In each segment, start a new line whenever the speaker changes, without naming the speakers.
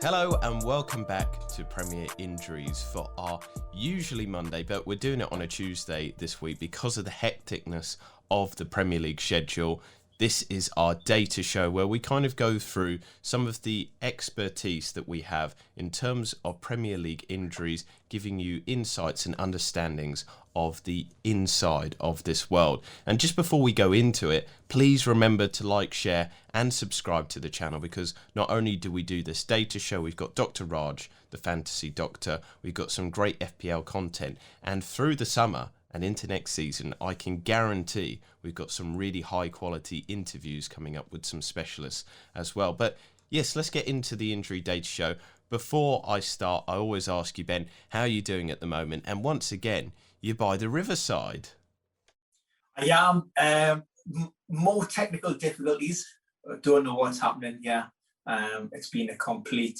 Hello and welcome back to Premier Injuries for our usually Monday, but we're doing it on a Tuesday this week because of the hecticness of the Premier League schedule. This is our data show where we kind of go through some of the expertise that we have in terms of Premier League injuries, giving you insights and understandings of the inside of this world. And just before we go into it, please remember to like, share and subscribe to the channel, because not only do we do this data show, we've got Dr. Raj, the fantasy doctor, we've got some great FPL content, and through the summer and into next season, I can guarantee we've got some really high quality interviews coming up with some specialists as well. But yes, let's get into the injury data show. Before I start, I always ask you, Ben, how are you doing at the moment? And once again, you're by the riverside.
I am. More technical difficulties. I don't know what's happening. Yeah, it's been a complete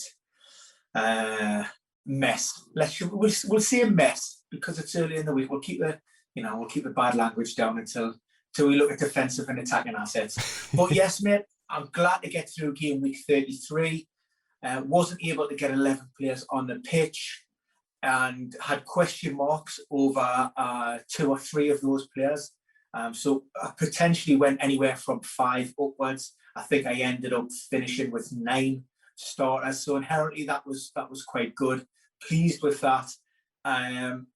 mess. We'll say a mess because it's early in the week. We'll keep the bad language down until we look at defensive and attacking assets. But yes, mate, I'm glad to get through game week 33. Wasn't able to get 11 players on the pitch and had question marks over 2 or 3 of those players. So I potentially went anywhere from 5 upwards. I think I ended up finishing with 9 starters. So inherently that was quite good. Pleased with that. And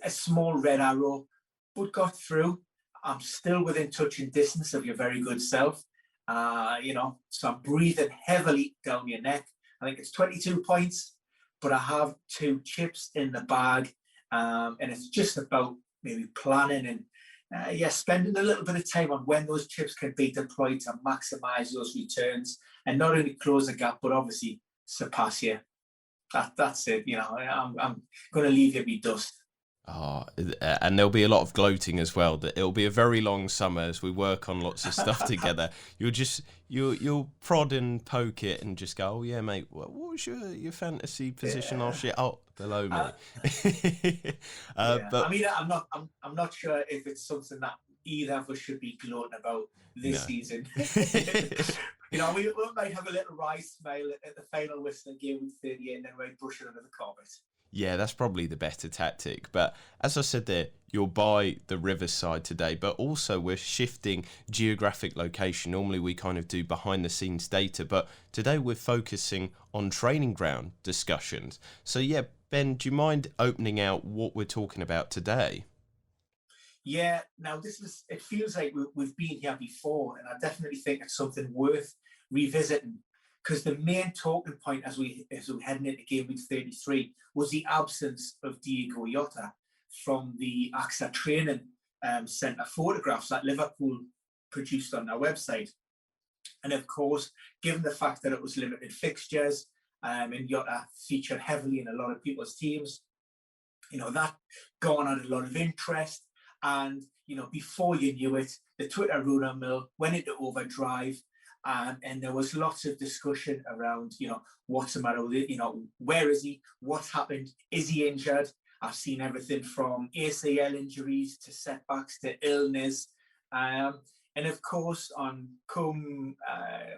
a small red arrow, but got through. I'm still within touching distance of your very good self. So I'm breathing heavily down your neck. I think it's 22 points, but I have 2 chips in the bag. And it's just about maybe planning and spending a little bit of time on when those chips can be deployed to maximize those returns and not only close the gap, but obviously surpass you. That's it. I'm going to leave you be dust.
Oh, and there'll be a lot of gloating as well. That it'll be a very long summer as we work on lots of stuff together. You'll prod and poke it and just go, oh yeah, mate. What was your fantasy position? I'll shit out below me.
But I mean, I'm not sure if it's something that either of us should be gloating about this season. We might have a little wry smile at the final whistle in game week 38 and then we brush it under the carpet.
Yeah, that's probably the better tactic. But as I said there, you're by the riverside today, but also we're shifting geographic location. Normally we kind of do behind the scenes data, but today we're focusing on training ground discussions. So yeah, Ben, do you mind opening out what we're talking about today?
Yeah, now it feels like we've been here before, and I definitely think it's something worth revisiting. Because the main talking point as we heading into game week 33 was the absence of Diego Iota from the AXA training centre photographs that Liverpool produced on their website. And of course, given the fact that it was limited fixtures and Iota featured heavily in a lot of people's teams, that garnered a lot of interest. And, before you knew it, the Twitter rumour mill went into overdrive. And there was lots of discussion around, what's the matter with it? Where is he? What's happened? Is he injured? I've seen everything from ACL injuries to setbacks to illness. And of course, on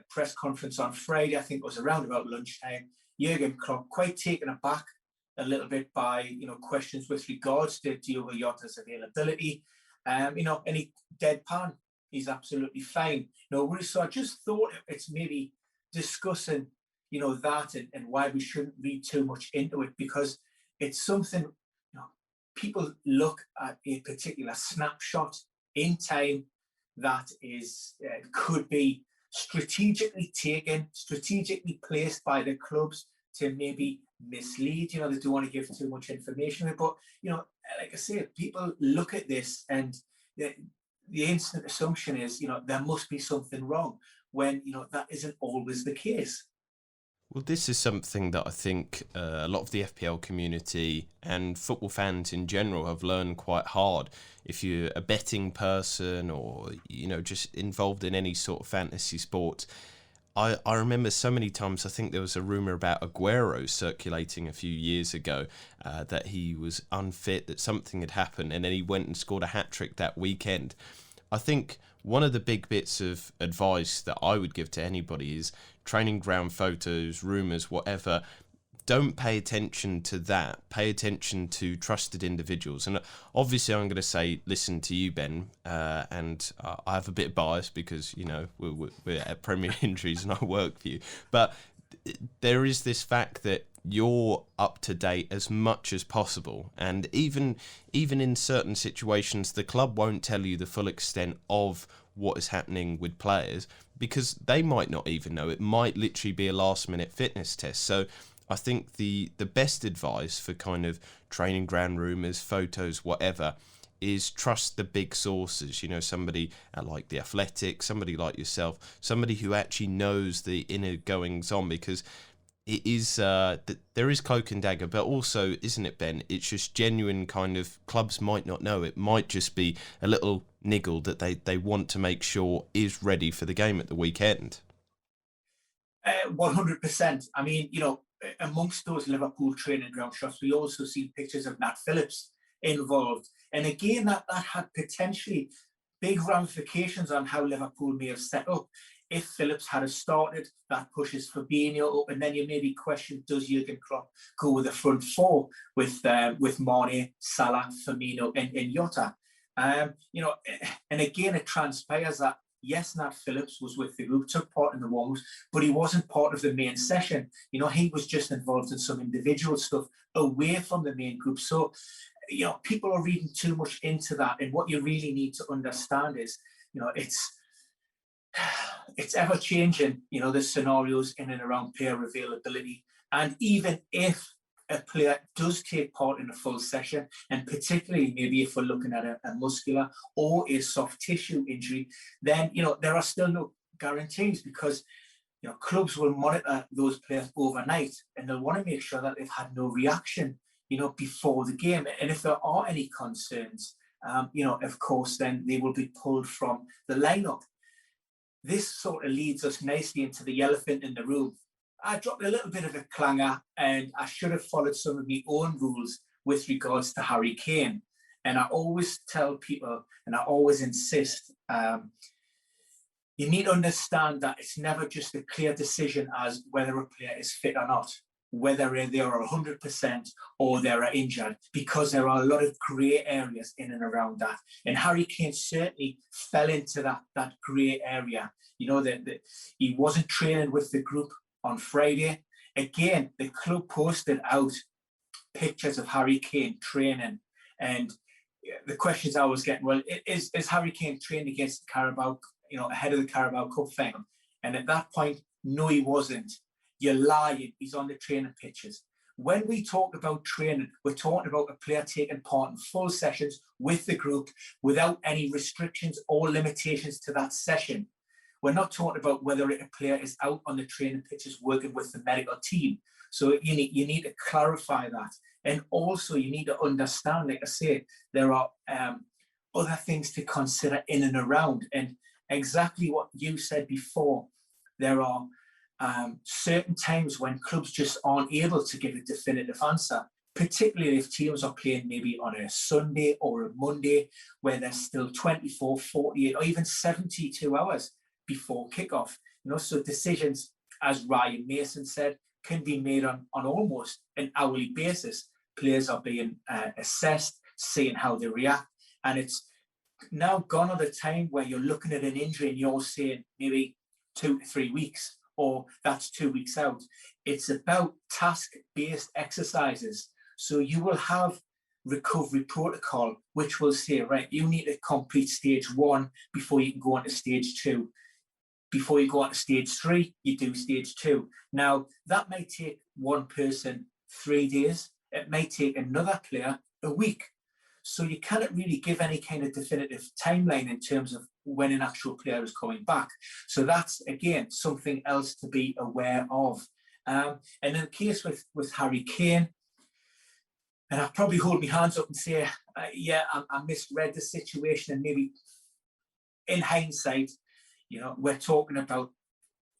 press conference on Friday, I think it was around about lunchtime, Jurgen Klopp quite taken aback a little bit by, questions with regards to Diogo Jota's availability. Any deadpan. He's absolutely fine. So I just thought it's maybe discussing, that and why we shouldn't read too much into it, because it's something, people look at a particular snapshot in time that is could be strategically taken, strategically placed by the clubs to maybe mislead. They don't want to give too much information. But, like I say, people look at this and the instant assumption is, there must be something wrong when, that isn't always the case.
Well, this is something that I think a lot of the FPL community and football fans in general have learned quite hard. If you're a betting person or, just involved in any sort of fantasy sport, I remember so many times, I think there was a rumour about Aguero circulating a few years ago, that he was unfit, that something had happened, and then he went and scored a hat-trick that weekend. I think one of the big bits of advice that I would give to anybody is training ground photos, rumours, whatever. Don't pay attention to that. Pay attention to trusted individuals. And obviously I'm going to say, listen to you, Ben, and I have a bit of bias because, you know, we're at Premier Injuries and I work for you. But there is this fact that you're up to date as much as possible, and even in certain situations the club won't tell you the full extent of what is happening with players because they might not even know. It might literally be a last minute fitness test. So I think the best advice for kind of training ground rumours, photos, whatever, is trust the big sources. You know, somebody like The Athletic, somebody like yourself, somebody who actually knows the inner goings on, because it is there is cloak and dagger, but also, isn't it, Ben? It's just genuine kind of, clubs might not know. It might just be a little niggle that they want to make sure is ready for the game at the weekend.
100%. I mean, you know, amongst those Liverpool training ground shots, we also see pictures of Nat Phillips involved. And again, that had potentially big ramifications on how Liverpool may have set up. If Phillips had started, that pushes Fabinho up, and then you maybe question, does Jurgen Klopp go with a front four with Mane, Salah, Firmino, and Iota? You know, and again, it transpires that yes, Nat Phillips was with the group, took part in the warm-ups, but he wasn't part of the main session. You know, he was just involved in some individual stuff away from the main group. So, you know, people are reading too much into that. And what you really need to understand is, you know, it's ever changing, you know, the scenarios in and around player availability. And even if a player does take part in a full session, and particularly maybe if we're looking at a muscular or a soft tissue injury, then, you know, there are still no guarantees, because, you know, clubs will monitor those players overnight and they'll want to make sure that they've had no reaction, you know, before the game. And if there are any concerns, you know, of course, then they will be pulled from the lineup. This sort of leads us nicely into the elephant in the room. I dropped a little bit of a clanger, and I should have followed some of my own rules with regards to Harry Kane. And I always tell people, and I always insist, you need to understand that it's never just a clear decision as whether a player is fit or not, whether they are 100% or they are injured, because there are a lot of grey areas in and around that. And Harry Kane certainly fell into that grey area. You know, that he wasn't training with the group on Friday. Again, the club posted out pictures of Harry Kane training, and the questions I was getting, well, is Harry Kane training against the Carabao, you know, ahead of the Carabao Cup final? And at that point, no, he wasn't. You're lying. He's on the training pitches. When we talk about training, we're talking about a player taking part in full sessions with the group without any restrictions or limitations to that session. We're not talking about whether a player is out on the training pitches working with the medical team. So you need to clarify that. And also you need to understand, like I say, there are other things to consider in and around. And exactly what you said before, there are certain times when clubs just aren't able to give a definitive answer, particularly if teams are playing maybe on a Sunday or a Monday, where there's still 24, 48, or even 72 hours before kickoff. You know, so decisions, as Ryan Mason said, can be made on almost an hourly basis. Players are being assessed, seeing how they react, and it's now gone are the time where you're looking at an injury and you're saying maybe 2 to 3 weeks, or that's 2 weeks out. It's about task-based exercises. So you will have recovery protocol, which will say, right, you need to complete stage 1 before you can go on to stage 2. Before you go on to stage 3, you do stage 2. Now, that might take one person 3 days. It might take another player a week. So you cannot really give any kind of definitive timeline in terms of when an actual player is coming back. So that's, again, something else to be aware of. And in the case with Harry Kane, and I'll probably hold my hands up and say, I misread the situation, and maybe in hindsight, you know, we're talking about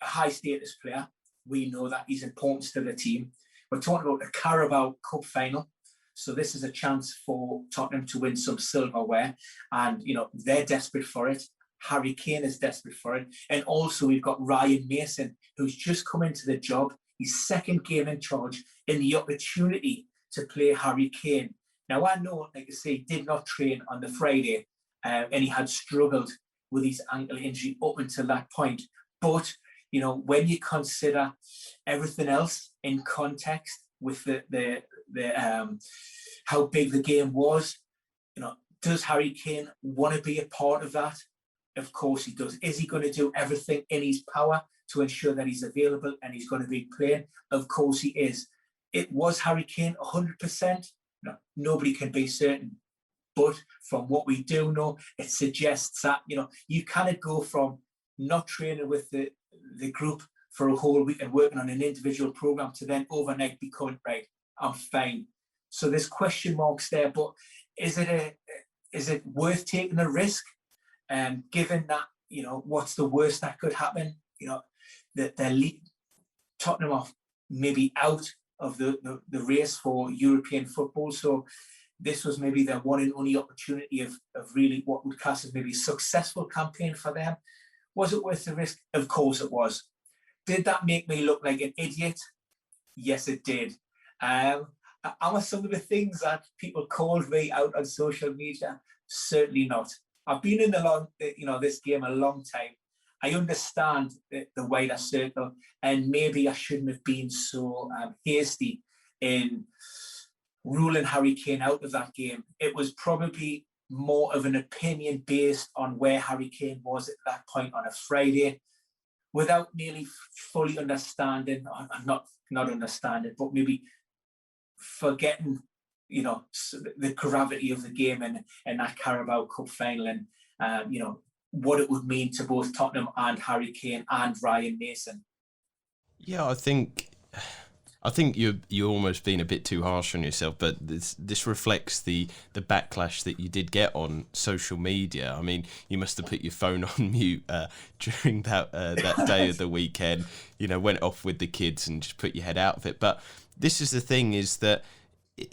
a high status player. We know that he's important to the team. We're talking about a Carabao Cup final. So this is a chance for Tottenham to win some silverware, and, you know, they're desperate for it. Harry Kane is desperate for it. And also we've got Ryan Mason, who's just come into the job, his second game in charge, and the opportunity to play Harry Kane. Now, I know, like I say, he did not train on the Friday, and he had struggled with his ankle injury up until that point. But, you know, when you consider everything else in context with the how big the game was, you know, does Harry Kane want to be a part of that? Of course he does. Is he going to do everything in his power to ensure that he's available and he's going to be playing? Of course he is. It was Harry Kane 100%. No, nobody can be certain. But from what we do know, it suggests that, you know, you cannot go from not training with the group for a whole week and working on an individual program to then overnight becoming, right, I'm fine. So there's question marks there, but is it worth taking a risk? Given that, you know, what's the worst that could happen? You know, Tottenham are maybe out of the race for European football. So this was maybe their one and only opportunity of really what would class as maybe a successful campaign for them. Was it worth the risk? Of course it was. Did that make me look like an idiot? Yes, it did. Are some of the things that people called me out on social media? Certainly not. I've been in this game a long time. I understand the wider circle, and maybe I shouldn't have been so hasty in ruling Harry Kane out of that game. It was probably more of an opinion based on where Harry Kane was at that point on a Friday, without nearly fully understanding, not understanding, but maybe forgetting, you know, the gravity of the game and that Carabao Cup final, and you know, what it would mean to both Tottenham and Harry Kane and Ryan Mason.
Yeah, I think you're almost being a bit too harsh on yourself, but this reflects the backlash that you did get on social media. I mean, you must have put your phone on mute during that day of the weekend. You know, went off with the kids and just put your head out of it. But this is the thing: is that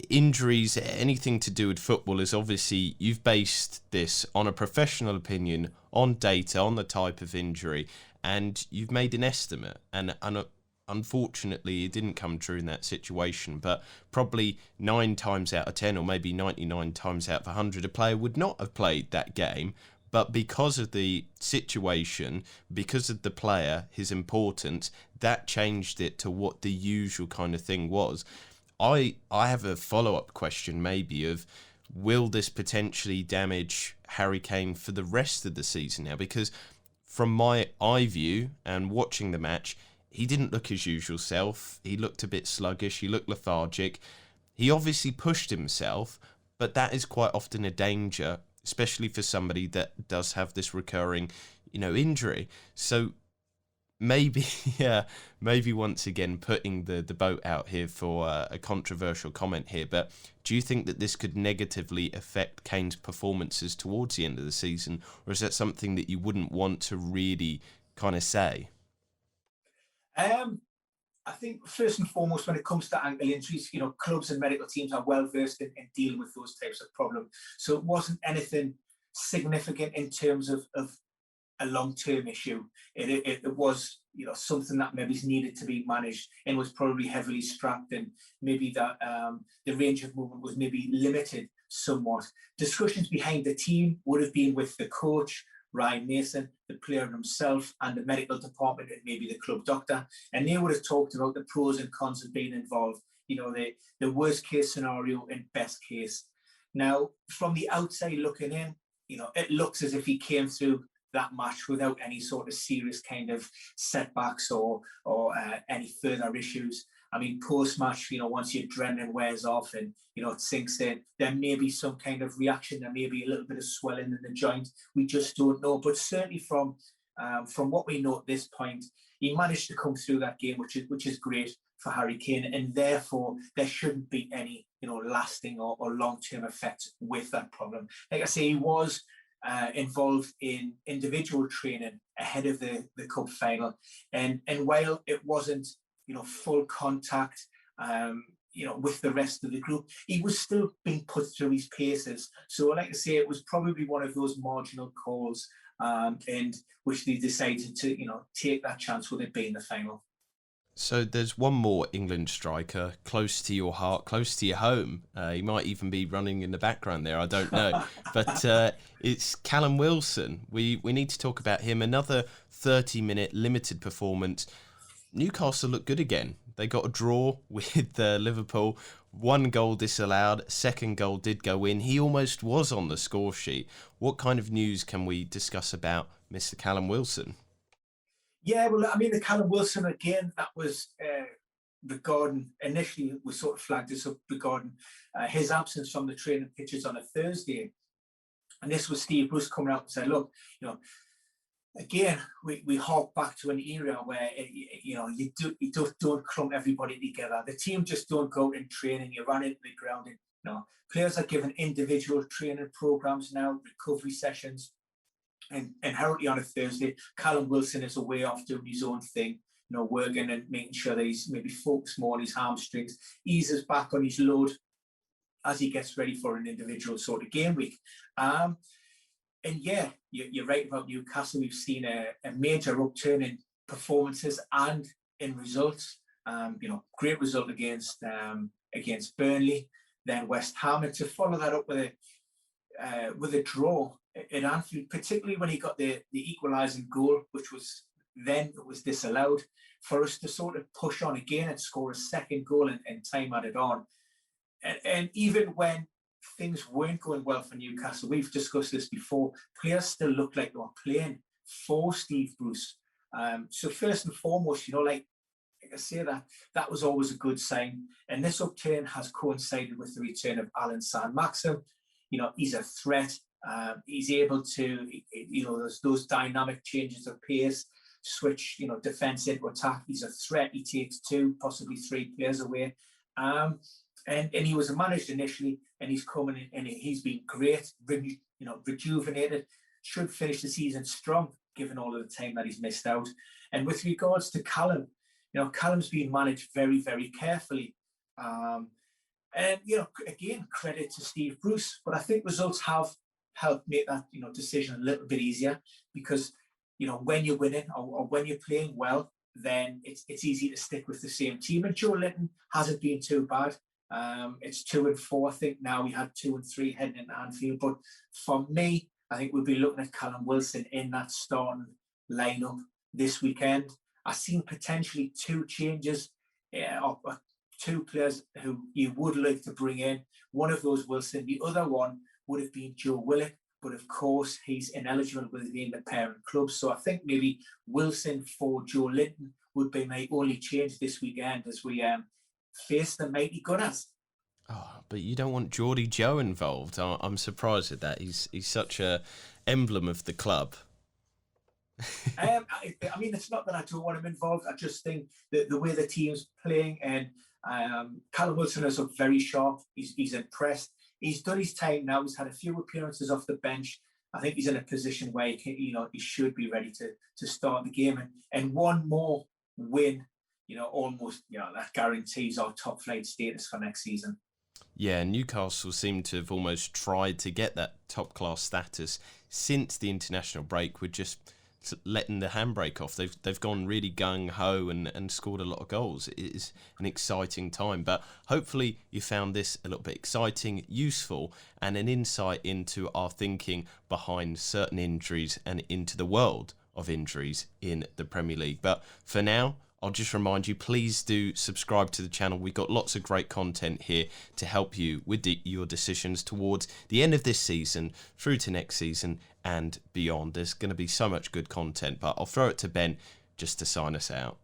injuries, anything to do with football, is obviously you've based this on a professional opinion, on data, on the type of injury, and you've made an estimate. And unfortunately, it didn't come true in that situation. But probably 9 times out of 10, or maybe 99 times out of 100, a player would not have played that game. But because of the situation, because of the player, his importance, that changed it to what the usual kind of thing was. I have a follow-up question maybe of, will this potentially damage Harry Kane for the rest of the season now? Because from my eye view and watching the match, he didn't look his usual self. He looked a bit sluggish. He looked lethargic. He obviously pushed himself, but that is quite often a danger, especially for somebody that does have this recurring, you know, injury. So maybe, maybe once again putting the boat out here for a controversial comment here, but do you think that this could negatively affect Kane's performances towards the end of the season, or is that something that you wouldn't want to really kind of say?
I think first and foremost, when it comes to ankle injuries, you know, clubs and medical teams are well versed in dealing with those types of problems. So it wasn't anything significant in terms of a long-term issue. It was, you know, something that maybe needed to be managed and was probably heavily strapped, and maybe that the range of movement was maybe limited somewhat. Discussions behind the team would have been with the coach, Ryan Mason, the player himself, and the medical department, and maybe the club doctor, and they would have talked about the pros and cons of being involved. You know, the worst case scenario and best case. Now, from the outside looking in, you know, it looks as if he came through that match without any sort of serious kind of setbacks or any further issues. I mean, post-match, you know, once your adrenaline wears off and, you know, it sinks in, there may be some kind of reaction. There may be a little bit of swelling in the joint. We just don't know. But certainly from what we know at this point, he managed to come through that game, which is great for Harry Kane. And therefore, there shouldn't be any, you know, lasting or long-term effects with that problem. Like I say, he was involved in individual training ahead of the cup final, and while it wasn't, you know, full contact, you know, with the rest of the group, he was still being put through his paces. So, like I say, it was probably one of those marginal calls and which they decided to, take that chance with it being the final.
So there's one more England striker close to your heart, close to your home. He might even be running in the background there, I don't know. But it's Callum Wilson. We need to talk about him. Another 30-minute limited performance. Newcastle look good again. They got a draw with Liverpool. 1 goal disallowed. 2nd goal did go in. He almost was on the score sheet. What kind of news can we discuss about Mr. Callum Wilson?
Yeah, well, I mean, the Callum Wilson, again, that was regarding, initially we sort of flagged this up regarding his absence from the training pitches on a Thursday. And this was Steve Bruce coming out and saying, look, again, we hark back to an era where, you don't clump everybody together. The team just don't go out in training. You run into the ground. And, players are given individual training programs now, recovery sessions. And inherently on a Thursday, Callum Wilson is away off doing his own thing, working and making sure that he's maybe focused more on his hamstrings, eases back on his load as he gets ready for an individual sort of game week. And yeah, you're right about Newcastle. We've seen a major upturn in performances and in results. Great result against Burnley, then West Ham, and to follow that up with a draw at Anfield, particularly when he got the equalising goal, which was disallowed, for us to sort of push on again and score a 2nd goal and time added on. And even when things weren't going well for Newcastle, we've discussed this before, players still looked like they were playing for Steve Bruce. So first and foremost, like I say, that was always a good sign. And this upturn has coincided with the return of Alan Saint-Maxim. He's a threat. He's able to, those dynamic changes of pace, switch, defence into attack. He's a threat. He takes 2, possibly 3 players away. And he was managed initially, and he's coming in, and he's been great, rejuvenated, should finish the season strong, given all of the time that he's missed out. And with regards to Callum, Callum's been managed very, very carefully. And, again, credit to Steve Bruce, but I think results have helped make that, decision a little bit easier, because, when you're winning or when you're playing well, then it's easy to stick with the same team. And Joe Linton hasn't been too bad. It's 2 and 4, I think now. We had 2 and 3 heading into Anfield. But for me, I think we'll be looking at Callum Wilson in that starting lineup this weekend. I've seen potentially 2 changes, or 2 players who you would like to bring in. One of those Wilson, the other one would have been Joe Willock, but of course he's ineligible with being the parent club. So I think maybe Wilson for Joe Linton would be my only change this weekend as we face the mighty Gunners.
Oh, but you don't want Geordie Joe involved. I'm surprised at that. He's such a emblem of the club.
I mean, it's not that I don't want him involved. I just think that the way the team's playing, and Callum Wilson is up very sharp. He's impressed. He's done his time now. He's had a few appearances off the bench. I think he's in a position where he should be ready to start the game. And one more win, almost, that guarantees our top flight status for next season.
Yeah, Newcastle seem to have almost tried to get that top class status since the international break, with just letting the handbrake off. They've gone really gung ho and scored a lot of goals. It is an exciting time, but hopefully you found this a little bit exciting, useful, and an insight into our thinking behind certain injuries and into the world of injuries in the Premier League. But for now, I'll just remind you, please do subscribe to the channel. We've got lots of great content here to help you with your decisions towards the end of this season, through to next season and beyond. There's going to be so much good content, but I'll throw it to Ben just to sign us out.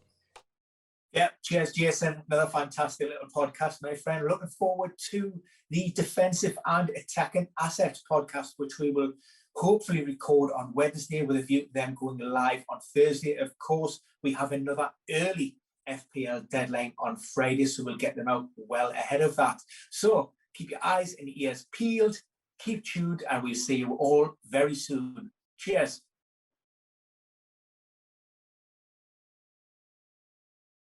Yeah, cheers, Jason. Another fantastic little podcast, my friend. Looking forward to the Defensive and Attacking Assets podcast, which we will hopefully record on Wednesday with a view to them going live on Thursday. Of course, we have another early FPL deadline on Friday, so we'll get them out well ahead of that. So keep your eyes and ears peeled, keep tuned, and we'll see you all very soon. Cheers.